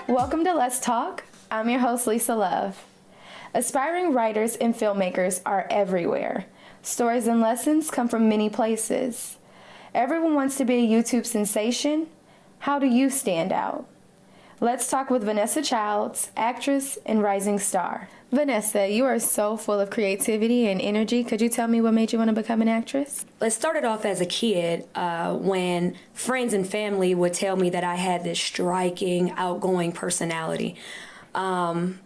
Welcome to Let's Talk. I'm your host, Lisa Love. Aspiring writers and filmmakers are everywhere. Stories and lessons come from many places. Everyone wants to be a YouTube sensation. How do you stand out? Let's talk with Vanessa Childs, actress and rising star. Vanessa, you are so full of creativity and energy. Could you tell me what made you want to become an actress? It started off as a kid when friends and family would tell me that I had this striking, outgoing personality. And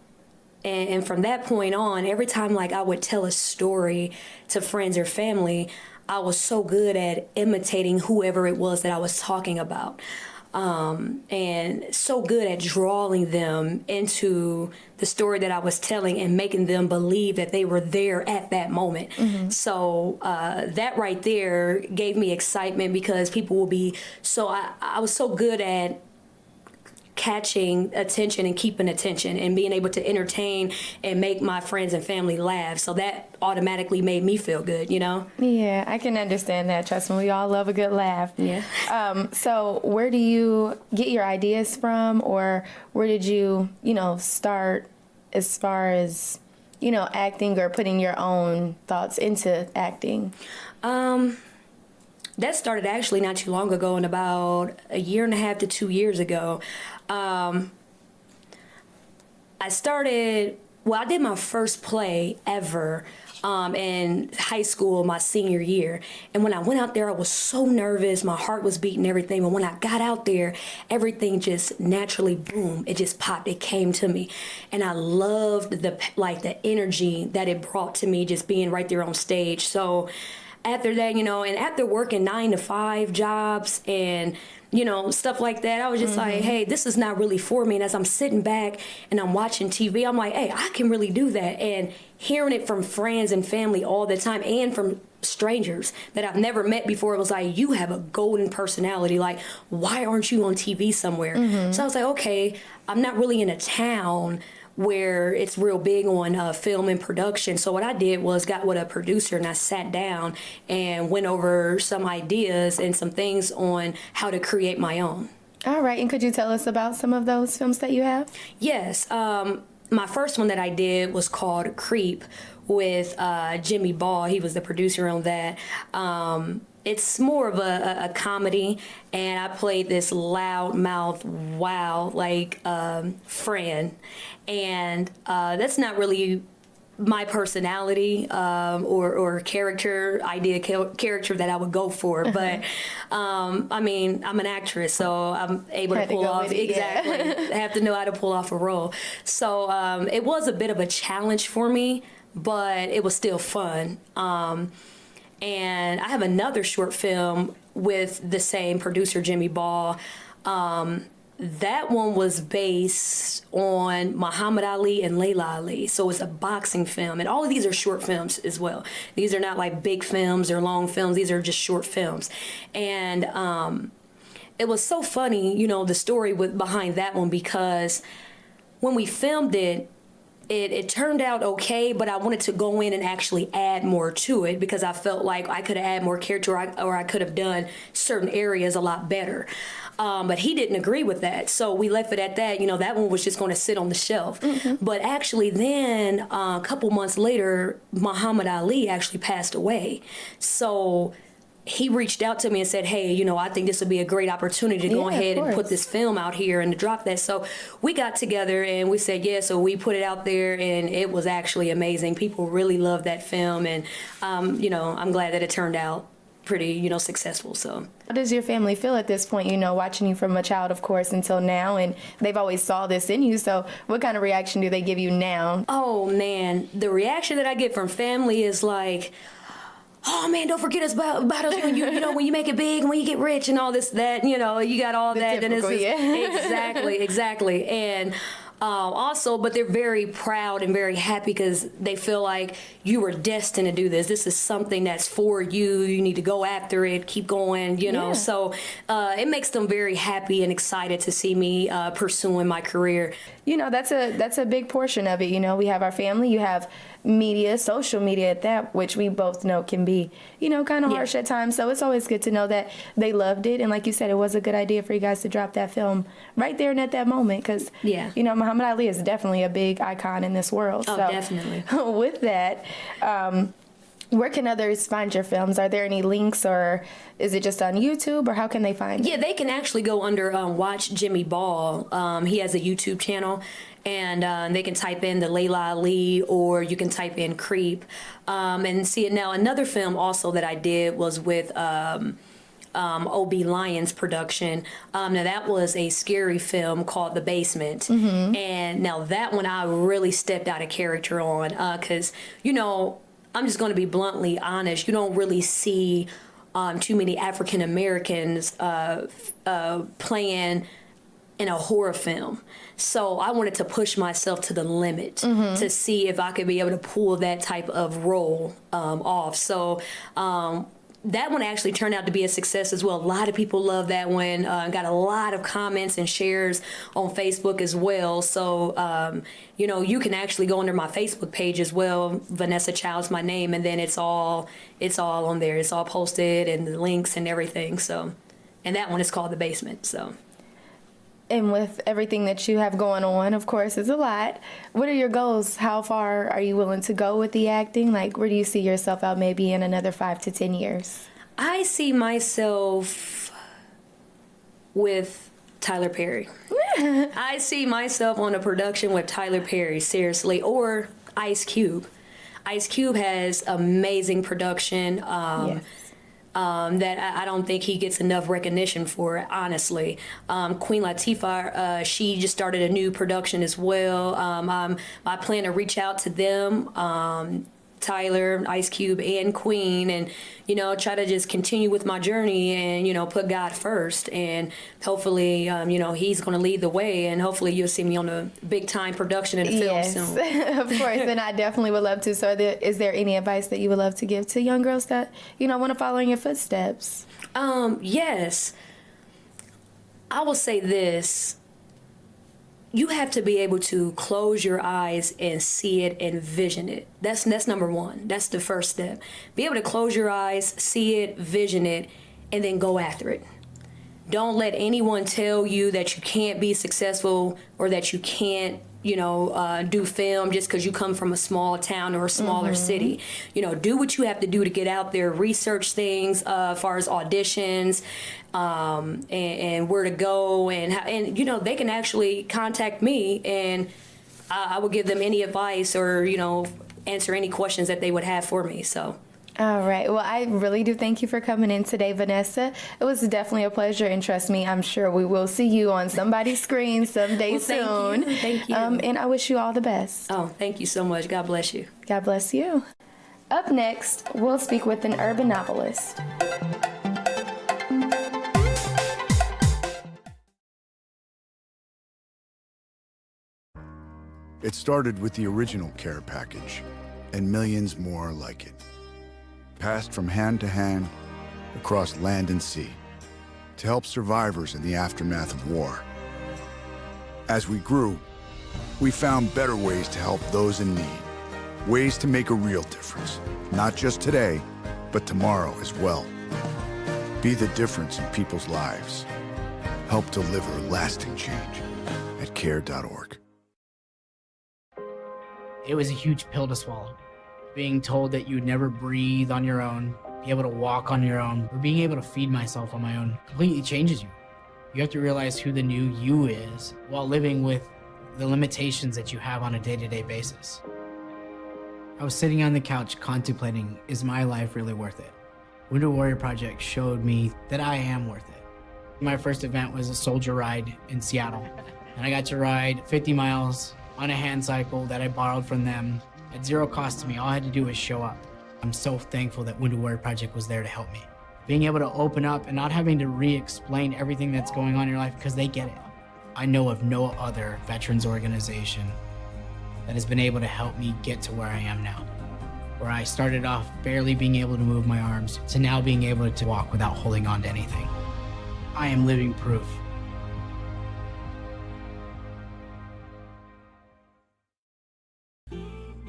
from that point on, every time I would tell a story to friends or family, I was so good at imitating whoever it was that I was talking about. And so good at drawing them into the story that I was telling and making them believe that they were there at that moment. Mm-hmm. So that right there gave me excitement because people will be so, I was so good at catching attention and keeping attention and being able to entertain and make my friends and family laugh. So that automatically made me feel good, you know? Yeah, I can understand that. Trust me, we all love a good laugh. Yeah. So where do you get your ideas from, or where did you, start as far as, acting or putting your own thoughts into acting? That started actually not too long ago, and about a year and a half to 2 years ago. I did my first play ever in high school, my senior year. And when I went out there, I was so nervous. My heart was beating, everything. But when I got out there, everything just naturally, boom, it just popped. It came to me. And I loved the energy that it brought to me just being right there on stage. So after that, and after working 9-to-5 jobs and stuff like that, I was just like, hey, this is not really for me. And as I'm sitting back and I'm watching TV, I'm like, hey, I can really do that. And hearing it from friends and family all the time and from strangers that I've never met before, it was like, you have a golden personality. Like, why aren't you on TV somewhere? Mm-hmm. So I was like, okay, I'm not really in a town where it's real big on film and production. So what I did was got with a producer and I sat down and went over some ideas and some things on how to create my own. All right, and could you tell us about some of those films that you have? Yes, my first one that I did was called Creep with Jimmy Ball. He was the producer on that. It's more of a comedy, and I played this loudmouth, friend, and that's not really my personality or character that I would go for, but I'm an actress, so I'm able to pull off exactly. I have to know how to pull off a role. So it was a bit of a challenge for me, but it was still fun. And I have another short film with the same producer, Jimmy Ball. That one was based on Muhammad Ali and Layla Ali. So it's a boxing film. And all of these are short films as well. These are not like big films or long films. These are just short films. And it was so funny, the story behind that one, because when we filmed it, it turned out okay, but I wanted to go in and actually add more to it because I felt like I could have added more character or I could have done certain areas a lot better. But he didn't agree with that. So we left it at that. That one was just going to sit on the shelf. Mm-hmm. But actually then a couple months later, Muhammad Ali actually passed away. So he reached out to me and said, hey, I think this would be a great opportunity to go ahead and put this film out here and to drop that. So we got together and we said, yeah, so we put it out there and it was actually amazing. People really loved that film, and, I'm glad that it turned out pretty, successful. So how does your family feel at this point, watching you from a child, of course, until now, and they've always saw this in you, so what kind of reaction do they give you now? Oh, man, the reaction that I get from family is like, oh man, don't forget us about us when you when you make it big and when you get rich and all this, that, you got all that. Typical, and it's just, yeah. Exactly. And also, but they're very proud and very happy because they feel like you were destined to do this. This is something that's for you. You need to go after it, keep going, Yeah. So it makes them very happy and excited to see me pursuing my career. That's a big portion of it. We have our family, you have media, social media at that, which we both know can be, kind of harsh at times. So it's always good to know that they loved it. And like you said, it was a good idea for you guys to drop that film right there and at that moment. Because, Muhammad Ali is definitely a big icon in this world. Oh, so definitely. With that, where can others find your films? Are there any links, or is it just on YouTube, or how can they find it? Yeah, they can actually go under Watch Jimmy Ball. He has a YouTube channel, and they can type in the Layla Ali, or you can type in Creep, and see it. Now, another film also that I did was with O.B. Lyons production. Now, that was a scary film called The Basement. And now that one I really stepped out of character on, because, I'm just going to be bluntly honest. You don't really see too many African Americans playing in a horror film. So I wanted to push myself to the limit to see if I could be able to pull that type of role off. So that one actually turned out to be a success as well. A lot of people love that one. Got a lot of comments and shares on Facebook as well. So, you can actually go under my Facebook page as well. Vanessa Child's my name, and then it's all on there. It's all posted and the links and everything. So, and that one is called The Basement. So. And with everything that you have going on, of course, it's a lot. What are your goals? How far are you willing to go with the acting? Like, where do you see yourself out maybe in another 5 to 10 years? I see myself with Tyler Perry. I see myself on a production with Tyler Perry, seriously, or Ice Cube. Ice Cube has amazing production. Yes. That I don't think he gets enough recognition for, honestly. Queen Latifah, she just started a new production as well. I plan to reach out to them, Tyler, Ice Cube, and Queen, and, try to just continue with my journey and, put God first. And hopefully, he's going to lead the way, and hopefully you'll see me on a big-time production in a film soon. Of course, and I definitely would love to. So is there any advice that you would love to give to young girls that, want to follow in your footsteps? Yes. I will say this. You have to be able to close your eyes and see it and vision it. That's number one. That's the first step. Be able to close your eyes, see it, vision it, and then go after it. Don't let anyone tell you that you can't be successful or that you can't, do film just because you come from a small town or a smaller city. Do what you have to do to get out there, research things as far as auditions, and where to go, and they can actually contact me, and I will give them any advice or answer any questions that they would have for me. So. All right. Well, I really do thank you for coming in today, Vanessa. It was definitely a pleasure, and trust me, I'm sure we will see you on somebody's screen someday soon. Thank you. And I wish you all the best. Oh, thank you so much. God bless you. God bless you. Up next, we'll speak with an urban novelist. It started with the original care package and millions more like it. Passed from hand to hand, across land and sea, to help survivors in the aftermath of war. As we grew, we found better ways to help those in need, ways to make a real difference, not just today, but tomorrow as well. Be the difference in people's lives. Help deliver lasting change at care.org. It was a huge pill to swallow. Being told that you'd never breathe on your own, be able to walk on your own, or being able to feed myself on my own completely changes you. You have to realize who the new you is while living with the limitations that you have on a day-to-day basis. I was sitting on the couch contemplating, is my life really worth it? Winter Warrior Project showed me that I am worth it. My first event was a soldier ride in Seattle, and I got to ride 50 miles on a hand cycle that I borrowed from them at zero cost to me. All I had to do was show up. I'm so thankful that Winter Warrior Project was there to help me. Being able to open up and not having to re-explain everything that's going on in your life because they get it. I know of no other veterans organization that has been able to help me get to where I am now. Where I started off barely being able to move my arms to now being able to walk without holding on to anything. I am living proof.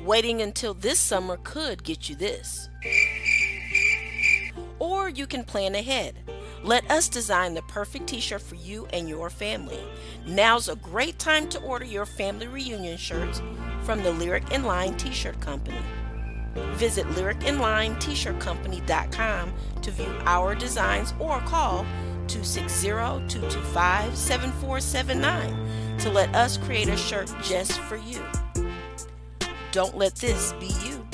Waiting until this summer could get you this. Or you can plan ahead. Let us design the perfect t-shirt for you and your family. Now's a great time to order your family reunion shirts from the Lyric and Line T-shirt Company. Visit lyricandlinetshirtcompany.com to view our designs or call 260-225-7479 to let us create a shirt just for you. Don't let this be you.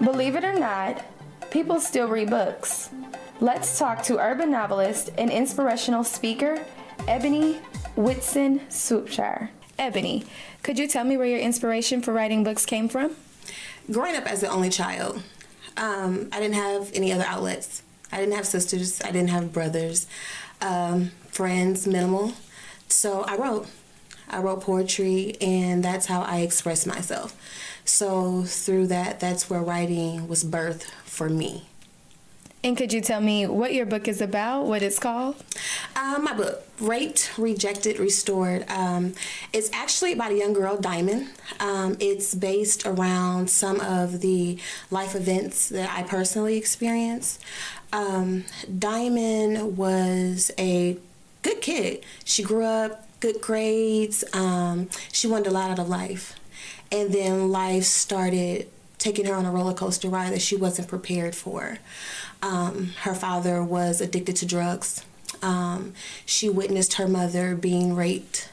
Believe it or not, people still read books. Let's talk to urban novelist and inspirational speaker, Ebony Whitson-Swopshire. Ebony, could you tell me where your inspiration for writing books came from? Growing up as the only child, I didn't have any other outlets. I didn't have sisters. I didn't have brothers. Friends, minimal. So I wrote. I wrote poetry, and that's how I expressed myself. So through that, that's where writing was birthed for me. And could you tell me what your book is about, what it's called? My book, Raped, Rejected, Restored. It's actually about a young girl, Diamond. It's based around some of the life events that I personally experienced. Diamond was a good kid. She grew up, good grades. She wanted a lot out of life. And then life started taking her on a roller coaster ride that she wasn't prepared for. Her father was addicted to drugs. She witnessed her mother being raped.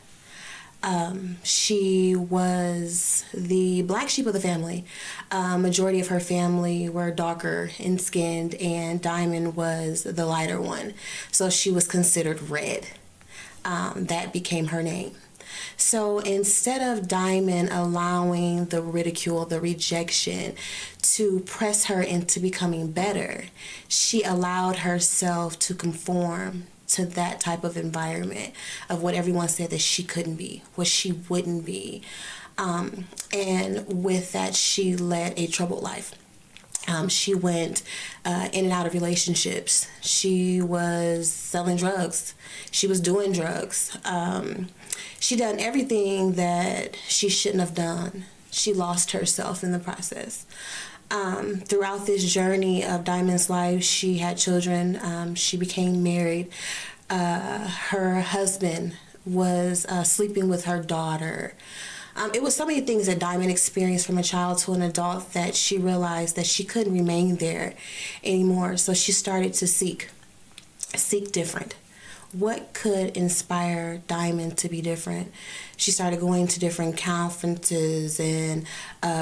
She was the black sheep of the family. Majority of her family were darker in skinned, and Diamond was the lighter one. So she was considered red. That became her name. So instead of Diamond allowing the ridicule, the rejection to press her into becoming better, she allowed herself to conform to that type of environment of what everyone said that she couldn't be, what she wouldn't be. And with that, she led a troubled life. She went in and out of relationships. She was selling drugs. She was doing drugs. She done everything that she shouldn't have done. She lost herself in the process. Throughout this journey of Diamond's life, she had children. She became married. Her husband was sleeping with her daughter. It was so many things that Diamond experienced from a child to an adult that she realized that she couldn't remain there anymore. So she started to seek different. What could inspire Diamond to be different? She started going to different conferences and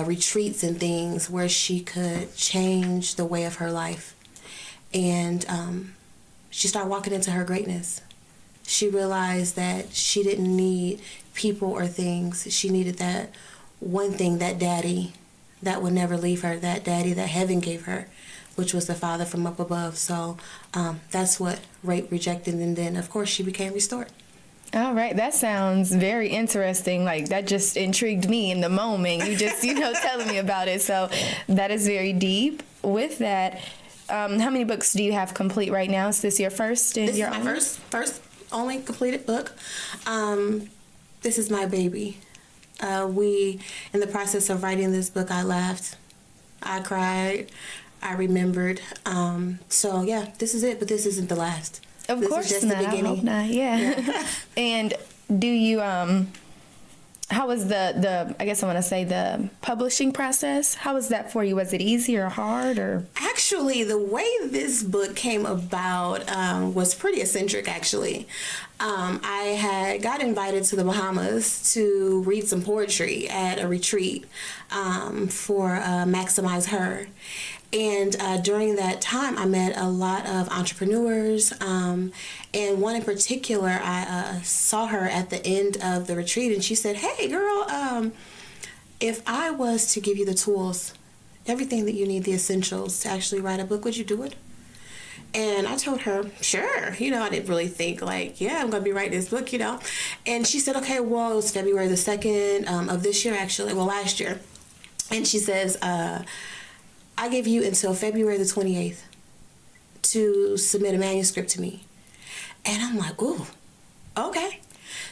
retreats and things where she could change the way of her life. And she started walking into her greatness. She realized that she didn't need people or things. She needed that one thing, that daddy that would never leave her, that daddy that heaven gave her, which was the Father from up above. So that's what Rape, Rejected, and then, of course, she became restored. All right, that sounds very interesting. Like, that just intrigued me in the moment. You just, telling me about it. So that is very deep. With that, how many books do you have complete right now? Is this your first? This is my first only completed book. This is my baby. In the process of writing this book, I laughed, I cried, I remembered. So yeah, this is it, but this isn't the last. Of course this is just not. the beginning. I hope not. Yeah. And do you how was the I guess I want to say the publishing process? How was that for you? Was it easy or hard or? Actually, the way this book came about was pretty eccentric, actually. I had got invited to the Bahamas to read some poetry at a retreat for Maximize Her. And during that time, I met a lot of entrepreneurs, and one in particular, I saw her at the end of the retreat, and she said, "Hey, girl, if I was to give you the tools, everything that you need, the essentials to actually write a book, would you do it?" And I told her, sure. I didn't really think like, yeah, I'm going to be writing this book, And she said, okay, well, it was February the 2nd of this year, actually, last year. And she says, I give you until February the 28th to submit a manuscript to me. And I'm like, ooh, okay.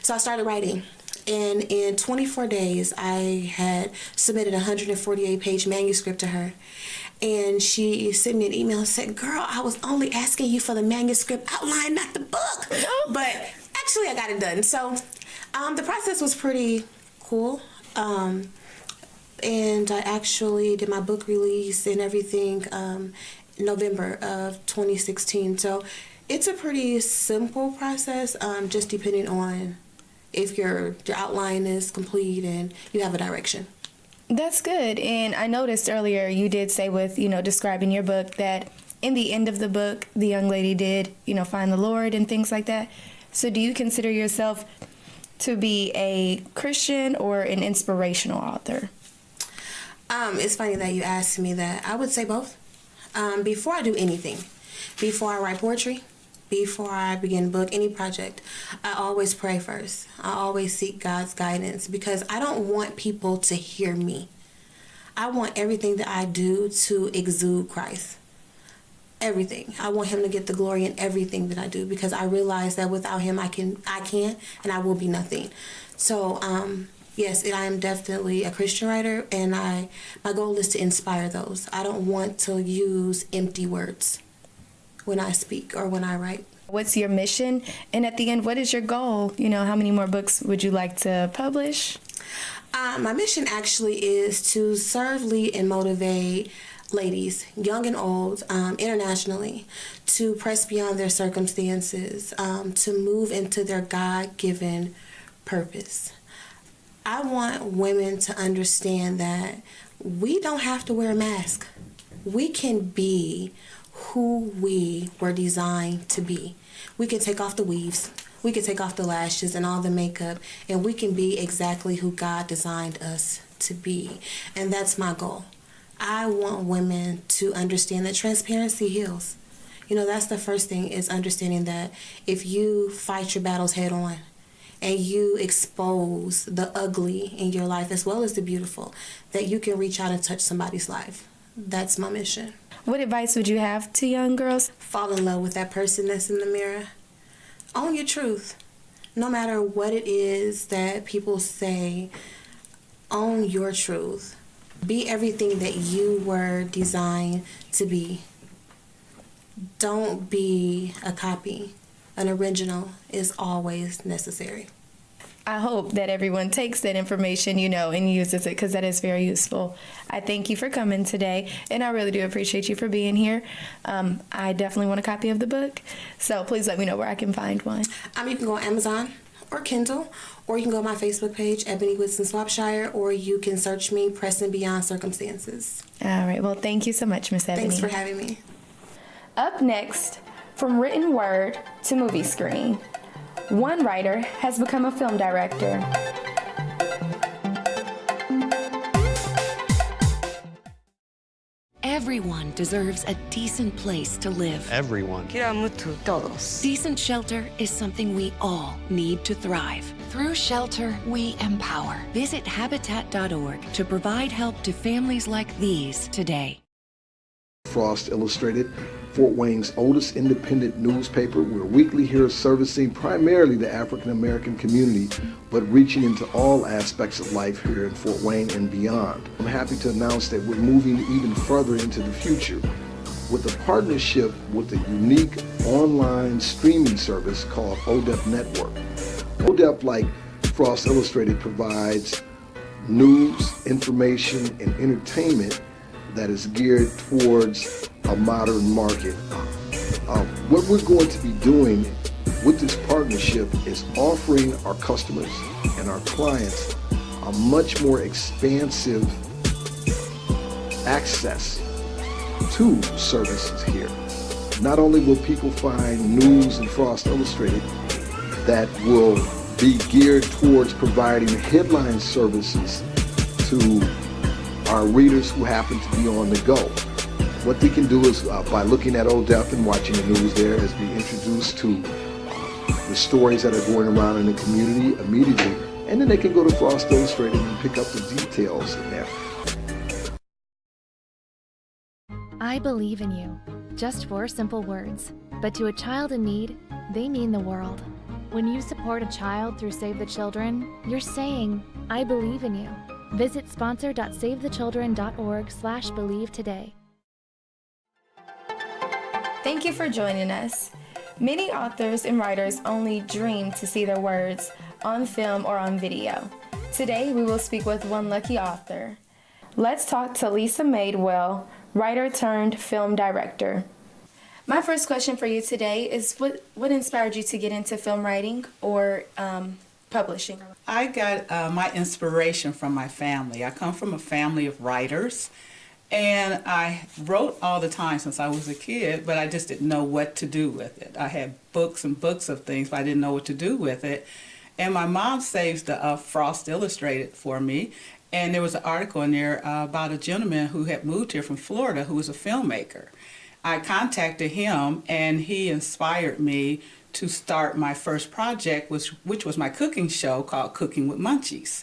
So I started writing. And in 24 days, I had submitted a 148-page manuscript to her. And she sent me an email and said, "Girl, I was only asking you for the manuscript outline, not the book." But actually, I got it done. So the process was pretty cool. And I actually did my book release and everything November of 2016. So it's a pretty simple process, just depending on if your outline is complete and you have a direction. That's good. And I noticed earlier you did say with, describing your book that in the end of the book, the young lady did, find the Lord and things like that. So do you consider yourself to be a Christian or an inspirational author? It's funny that you asked me that. I would say both. Before I do anything, before I write poetry, before I begin a book, any project, I always pray first. I always seek God's guidance because I don't want people to hear me. I want everything that I do to exude Christ. Everything. I want him to get the glory in everything that I do because I realize that without him I can't and I will be nothing. So yes, I am definitely a Christian writer, and my goal is to inspire those. I don't want to use empty words when I speak or when I write. What's your mission? And at the end, what is your goal? How many more books would you like to publish? My mission actually is to serve, lead, and motivate ladies, young and old, internationally, to press beyond their circumstances, to move into their God-given purpose. I want women to understand that we don't have to wear a mask. We can be who we were designed to be. We can take off the weaves, we can take off the lashes and all the makeup, and we can be exactly who God designed us to be. And that's my goal. I want women to understand that transparency heals. That's the first thing, is understanding that if you fight your battles head on and you expose the ugly in your life as well as the beautiful, that you can reach out and touch somebody's life. That's my mission. What advice would you have to young girls? Fall in love with that person that's in the mirror. Own your truth. No matter what it is that people say, own your truth. Be everything that you were designed to be. Don't be a copy. An original is always necessary. I hope that everyone takes that information, and uses it, because that is very useful. I thank you for coming today, and I really do appreciate you for being here. I definitely want a copy of the book, so please let me know where I can find one. You can go on Amazon or Kindle, or you can go on my Facebook page, Ebony Whitson-Swopshire, or you can search me, Pressing Beyond Circumstances. All right. Well, thank you so much, Miss Ebony. Thanks for having me. Up next, from written word to movie screen, one writer has become a film director. Everyone deserves a decent place to live. Everyone. Decent shelter is something we all need to thrive. Through shelter, we empower. Visit Habitat.org to provide help to families like these today. Frost Illustrated, Fort Wayne's oldest independent newspaper. We're weekly here servicing primarily the African American community, but reaching into all aspects of life here in Fort Wayne and beyond. I'm happy to announce that we're moving even further into the future with a partnership with a unique online streaming service called ODEP Network. ODEP, like Frost Illustrated, provides news, information, and entertainment that is geared towards a modern market. What we're going to be doing with this partnership is offering our customers and our clients a much more expansive access to services here. Not only will people find news in Frost Illustrated that will be geared towards providing headline services to our readers who happen to be on the go. What they can do is, by looking at ODEP and watching the news there, is be introduced to the stories that are going around in the community immediately, and then they can go to Frost Illustrated and pick up the details in there. I believe in you. Just 4 simple words, but to a child in need, they mean the world. When you support a child through Save the Children, you're saying, I believe in you. Visit sponsor.savethechildren.org/believe today. Thank you for joining us. Many authors and writers only dream to see their words on film or on video. Today, we will speak with one lucky author. Let's talk to Lisa Maydwell, writer turned film director. My first question for you today is what inspired you to get into film writing or publishing? I got my inspiration from my family. I come from a family of writers, and I wrote all the time since I was a kid, but I just didn't know what to do with it. I had books and books of things, but I didn't know what to do with it. And my mom saves the Frost Illustrated for me, and there was an article in there about a gentleman who had moved here from Florida who was a filmmaker. I contacted him, and he inspired me to start my first project, which was my cooking show called Cooking with Munchies.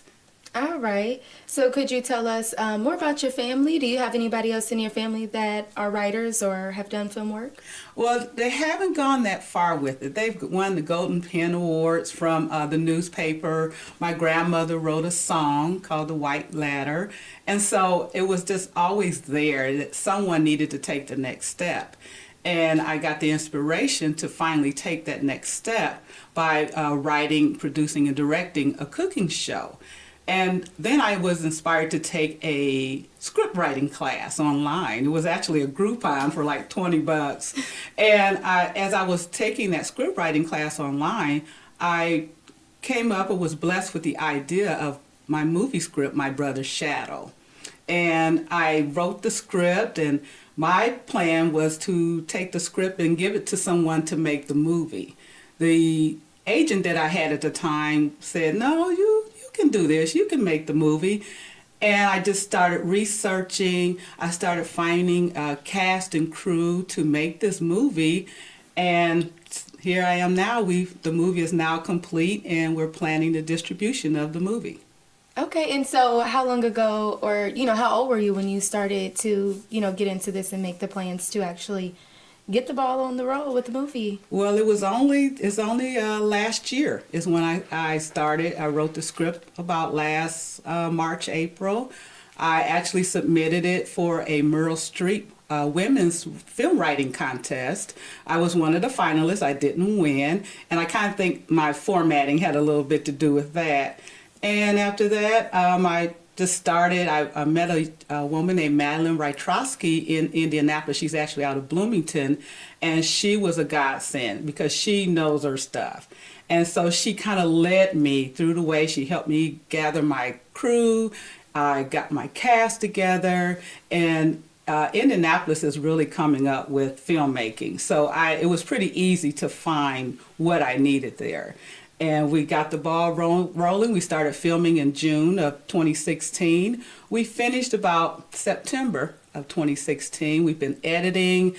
All right. So could you tell us more about your family? Do you have anybody else in your family that are writers or have done film work? Well, they haven't gone that far with it. They've won the Golden Pen Awards from the newspaper. My grandmother wrote a song called The White Ladder. And so it was just always there that someone needed to take the next step. And I got the inspiration to finally take that next step by writing, producing, and directing a cooking show. And then I was inspired to take a script writing class online. It was actually a Groupon for like $20. And as I was taking that script writing class online, I came up and was blessed with the idea of my movie script, My Brother's Shadow. And I wrote the script, and my plan was to take the script and give it to someone to make the movie. The agent that I had at the time said, no, you can do this, you can make the movie. And I just started researching. I started finding a cast and crew to make this movie, and here I am now. The movie is now complete, and we're planning the distribution of the movie. Okay, and so how long ago, or how old were you when you started to get into this and make the plans to actually get the ball on the roll with the movie? Well, it's only last year is when I started. I wrote the script about last March, April. I actually submitted it for a Meryl Streep women's film writing contest. I was one of the finalists. I didn't win, and I kind of think my formatting had a little bit to do with that. And after that, I just started. I met a woman named Madeline Rytrosky in Indianapolis. She's actually out of Bloomington, and she was a godsend because she knows her stuff. And so she kind of led me through the way. She helped me gather my crew. I got my cast together, and Indianapolis is really coming up with filmmaking. So it was pretty easy to find what I needed there. And we got the ball rolling. We started filming in June of 2016. We finished about September of 2016. We've been editing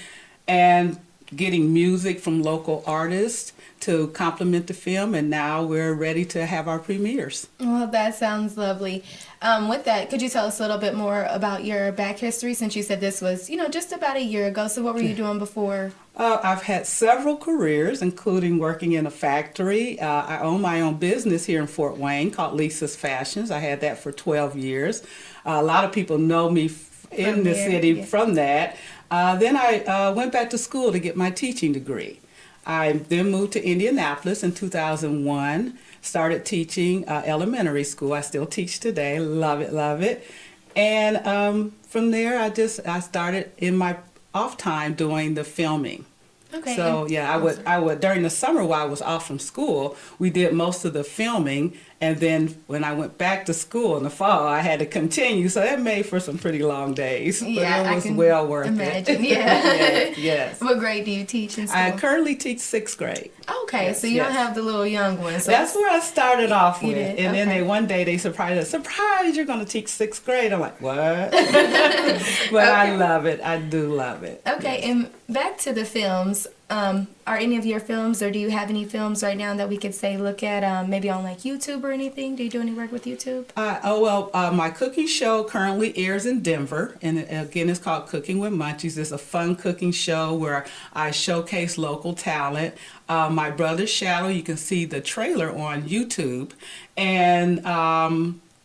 and getting music from local artists to complement the film, and now we're ready to have our premieres. Well, that sounds lovely. With that, could you tell us a little bit more about your back history, since you said this was, just about a year ago? So what were you doing before? I've had several careers, including working in a factory. I own my own business here in Fort Wayne called Lisa's Fashions. I had that for 12 years. A lot of people know me in the city from that. Then I went back to school to get my teaching degree. I then moved to Indianapolis in 2001, started teaching elementary school. I still teach today, love it, love it. And from there, I started in my off time doing the filming. Okay. So yeah, I would during the summer while I was off from school, we did most of the filming, and then when I went back to school in the fall, I had to continue. So that made for some pretty long days. Yeah, but it was well worth imagine. it. Yeah. Yes. What grade do you teach in school? I currently teach 6th grade. Okay, yes, so you don't have the little young ones. So that's where I started off with. And then one day they surprised us. Surprise, you're going to teach 6th grade. I'm like, what? But I love it. I do love it. Okay, yes. And back to the films. Are any of your films, or do you have any films right now that we could say look at, maybe on like YouTube or anything? Do you do any work with YouTube? My cooking show currently airs in Denver, and again, it's called Cooking with Munchies. It's a fun cooking show where I showcase local talent. My Brother's Shadow, you can see the trailer on YouTube, and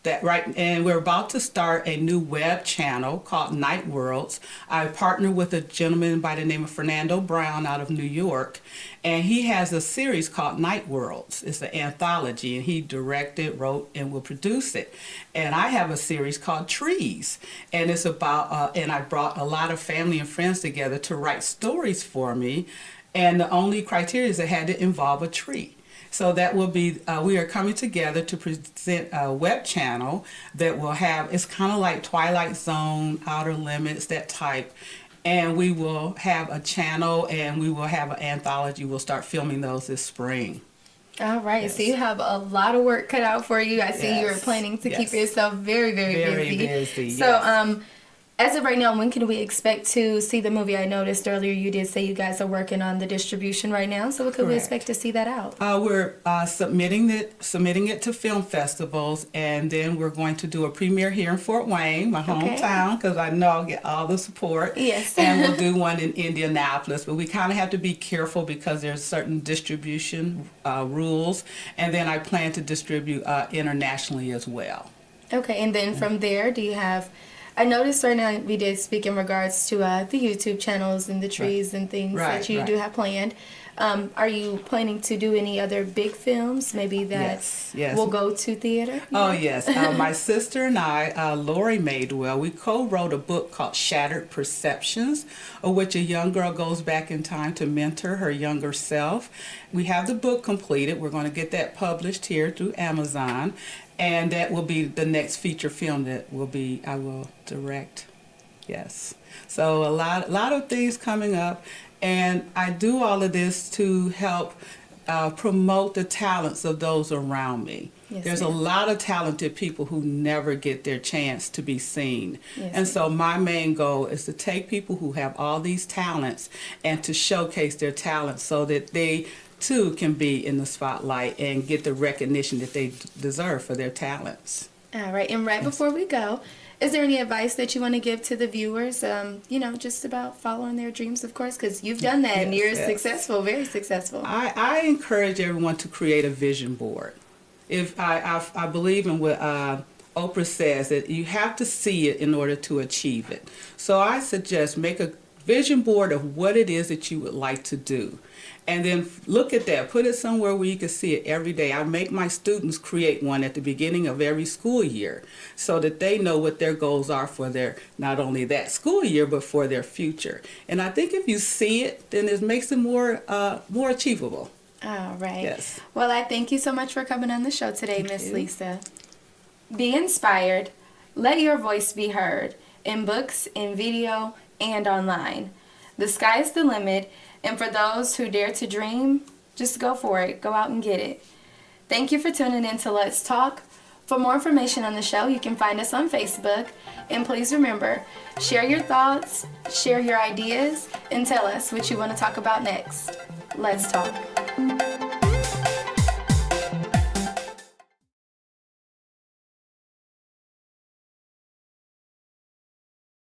and we're about to start a new web channel called Night Worlds. I partnered with a gentleman by the name of Fernando Brown out of New York, and he has a series called Night Worlds. It's an anthology, and he directed, wrote, and will produce it. And I have a series called Trees, and it's about, and I brought a lot of family and friends together to write stories for me, and the only criteria is it had to involve a tree. So that will be, we are coming together to present a web channel that will have, it's kind of like Twilight Zone, Outer Limits, that type. And we will have a channel, and we will have an anthology. We'll start filming those this spring. All right, Yes. so you have a lot of work cut out for you. I see you're planning to keep yourself very, very busy. Very busy, So, as of right now, when can we expect to see the movie? I noticed earlier you did say you guys are working on the distribution right now. So when could we expect to see that out? We're submitting it to film festivals, and then we're going to do a premiere here in Fort Wayne, my hometown, because I know I'll get all the support. Yes. And we'll do one in Indianapolis, but we kind of have to be careful because there's certain distribution rules, and then I plan to distribute internationally as well. Okay, and then from there, do you have... I noticed right now we did speak in regards to the YouTube channels and the trees and things that you do have planned. Are you planning to do any other big films, maybe that will go to theater? Oh, yes. My sister and I, Lori Maydwell, we co-wrote a book called Shattered Perceptions, of which a young girl goes back in time to mentor her younger self. We have the book completed. We're going to get that published here through Amazon. And that will be the next feature film that I will direct. Yes. So a lot of things coming up, and I do all of this to help promote the talents of those around me. Yes, There's a lot of talented people who never get their chance to be seen. Yes, and so my main goal is to take people who have all these talents and to showcase their talents so that they too can be in the spotlight and get the recognition that they deserve for their talents. All right, and before we go, is there any advice that you want to give to the viewers, just about following their dreams, of course, because you've done that and you're successful, very successful. I encourage everyone to create a vision board. If I believe in what Oprah says, that you have to see it in order to achieve it. So I suggest make a vision board of what it is that you would like to do. And then look at that, put it somewhere where you can see it every day. I make my students create one at the beginning of every school year so that they know what their goals are for their, not only that school year, but for their future. And I think if you see it, then it makes it more achievable. All right. Yes. Well, I thank you so much for coming on the show today, Miss Lisa. Be inspired. Let your voice be heard in books, in video, and online. The sky's the limit. And for those who dare to dream, just go for it. Go out and get it. Thank you for tuning in to Let's Talk. For more information on the show, you can find us on Facebook. And please remember, share your thoughts, share your ideas, and tell us what you want to talk about next. Let's talk.